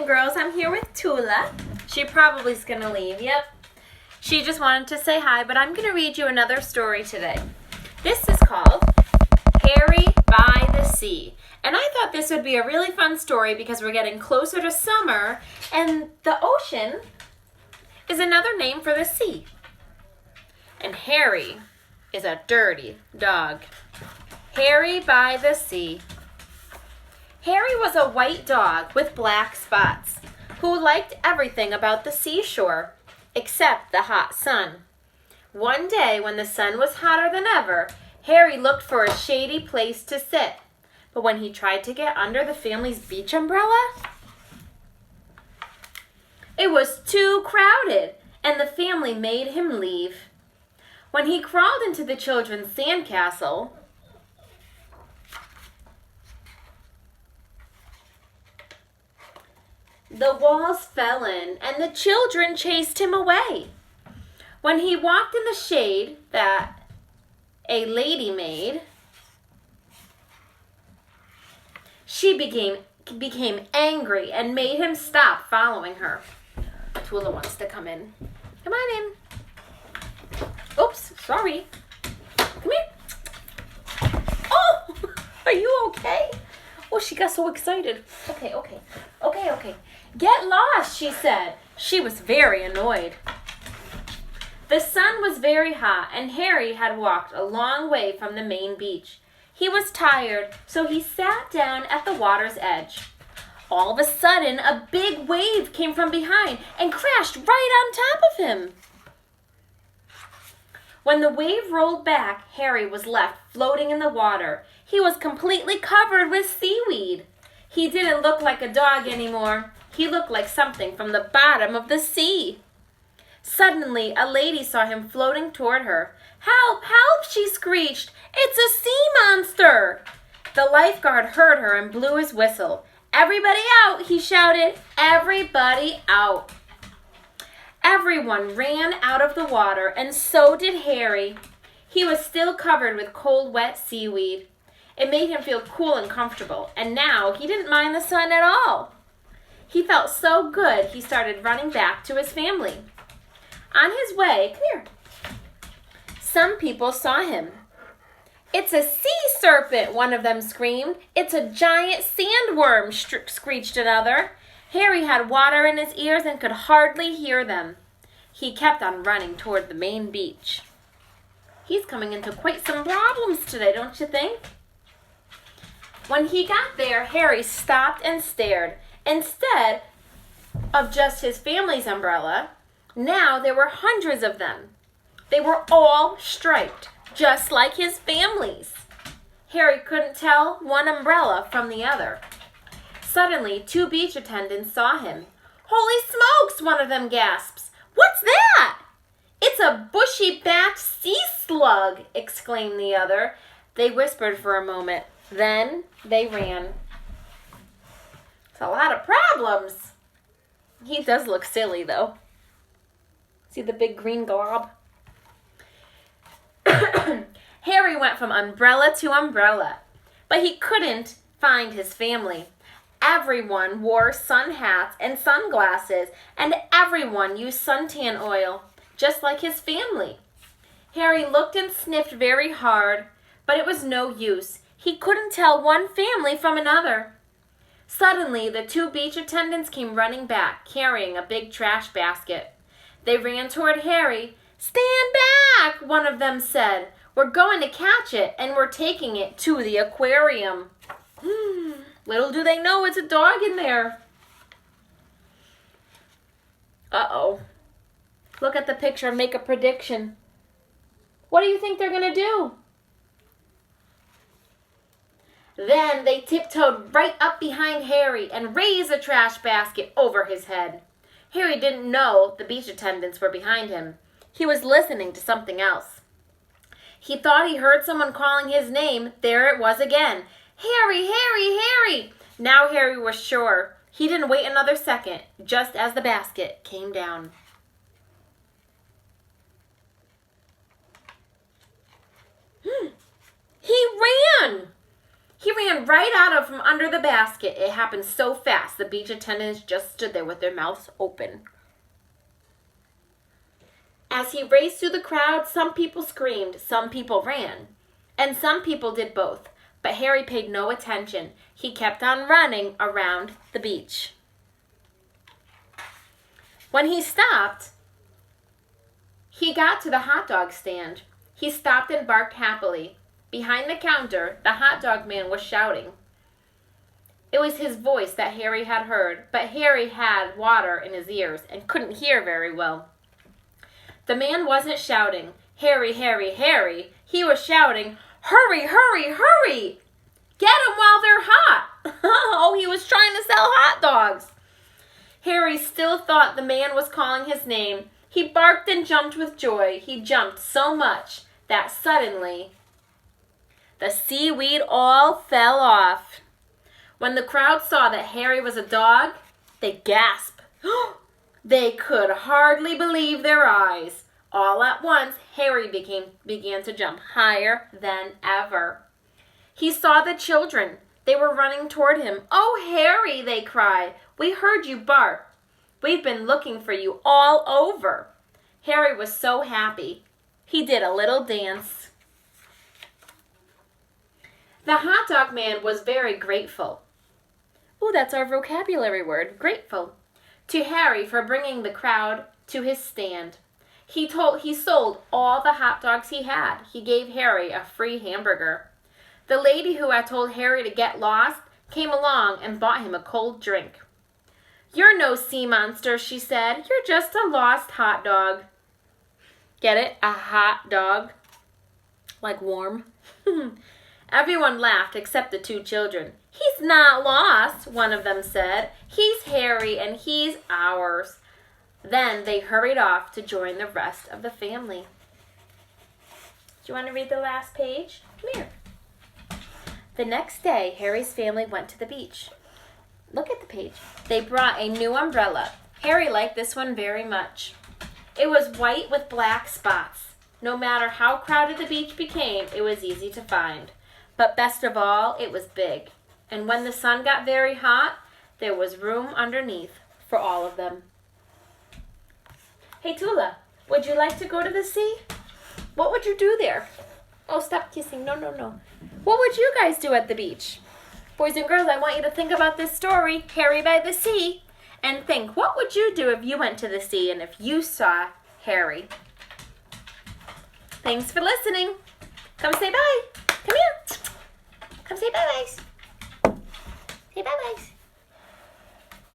girls. I'm here with Tula. She probably is going to leave. Yep. She just wanted to say hi, but I'm going to read you another story today. This is called Harry by the Sea. And I thought this would be a really fun story because we're getting closer to summer, and the ocean is another name for the sea. And Harry is a dirty dog. Harry by the Sea. Harry was a white dog with black spots who liked everything about the seashore except the hot sun. One day when the sun was hotter than ever, Harry looked for a shady place to sit. But when he tried to get under the family's beach umbrella, it was too crowded, and the family made him leave. When he crawled into the children's sandcastle, the walls fell in, and the children chased him away. When he walked in the shade that a lady made, she became angry and made him stop following her. Tula wants to come in. Come on in. Oops, sorry. Come here. Oh, are you okay? Oh, she got so excited. Okay. Get lost, she said. She was very annoyed. The sun was very hot, and Harry had walked a long way from the main beach. He was tired, so he sat down at the water's edge. All of a sudden, a big wave came from behind and crashed right on top of him. When the wave rolled back, Harry was left floating in the water. He was completely covered with seaweed. He didn't look like a dog anymore. He looked like something from the bottom of the sea. Suddenly, a lady saw him floating toward her. "Help, help," she screeched. "It's a sea monster." The lifeguard heard her and blew his whistle. "Everybody out," he shouted. "Everybody out." Everyone ran out of the water, and so did Harry. He was still covered with cold, wet seaweed. It made him feel cool and comfortable, and now he didn't mind the sun at all. He felt so good, he started running back to his family. On his way, come here, some people saw him. "It's a sea serpent," one of them screamed. "It's a giant sandworm," screeched another. Harry had water in his ears and could hardly hear them. He kept on running toward the main beach. He's coming into quite some problems today, don't you think? When he got there, Harry stopped and stared. Instead of just his family's umbrella, now there were hundreds of them. They were all striped, just like his family's. Harry couldn't tell one umbrella from the other. Suddenly, two beach attendants saw him. "Holy smokes," one of them gasps. "What's that?" "It's a bushy-backed sea slug," exclaimed the other. They whispered for a moment. Then they ran. It's a lot of problems. He does look silly, though. See the big green glob? Harry went from umbrella to umbrella, but he couldn't find his family. Everyone wore sun hats and sunglasses, and everyone used suntan oil, just like his family. Harry looked and sniffed very hard, but it was no use. He couldn't tell one family from another. Suddenly, the two beach attendants came running back, carrying a big trash basket. They ran toward Harry. "Stand back," one of them said. "We're going to catch it, and we're taking it to the aquarium." Little do they know it's a dog in there. Uh-oh. Look at the picture and make a prediction. What do you think they're going to do? Then they tiptoed right up behind Harry and raised the trash basket over his head. Harry didn't know the beach attendants were behind him. He was listening to something else. He thought he heard someone calling his name. There it was again. "Harry, Harry, Harry!" Now Harry was sure. He didn't wait another second, just as the basket came down. He ran! He ran right out of from under the basket. It happened so fast, the beach attendants just stood there with their mouths open. As he raced through the crowd, some people screamed, some people ran, and some people did both. But Harry paid no attention. He kept on running around the beach. When he stopped, he got to the hot dog stand. He stopped and barked happily. Behind the counter, the hot dog man was shouting. It was his voice that Harry had heard, but Harry had water in his ears and couldn't hear very well. The man wasn't shouting, "Harry, Harry, Harry." He was shouting, "Hurry, hurry, hurry! Get them while they're hot!" Oh, he was trying to sell hot dogs. Harry still thought the man was calling his name. He barked and jumped with joy. He jumped so much that suddenly the seaweed all fell off. When the crowd saw that Harry was a dog, they gasped. They could hardly believe their eyes. All at once, Harry began to jump higher than ever. He saw the children. They were running toward him. "Oh, Harry," they cried. "We heard you bark. We've been looking for you all over." Harry was so happy. He did a little dance. The hot dog man was very grateful. Oh, that's our vocabulary word, grateful, to Harry for bringing the crowd to his stand. He sold all the hot dogs he had. He gave Harry a free hamburger. The lady who had told Harry to get lost came along and bought him a cold drink. "You're no sea monster," she said. "You're just a lost hot dog." Get it? A hot dog. Like warm. Everyone laughed except the two children. "He's not lost," one of them said. "He's Harry and he's ours." Then they hurried off to join the rest of the family. Do you want to read the last page? Come here. The next day, Harry's family went to the beach. Look at the page. They brought a new umbrella. Harry liked this one very much. It was white with black spots. No matter how crowded the beach became, it was easy to find. But best of all, it was big. And when the sun got very hot, there was room underneath for all of them. Hey, Tula, would you like to go to the sea? What would you do there? Oh, stop kissing. No, no, no. What would you guys do at the beach? Boys and girls, I want you to think about this story, Harry by the Sea, and think, what would you do if you went to the sea and if you saw Harry? Thanks for listening. Come say bye. Come here. Come say bye-byes. Say bye-byes.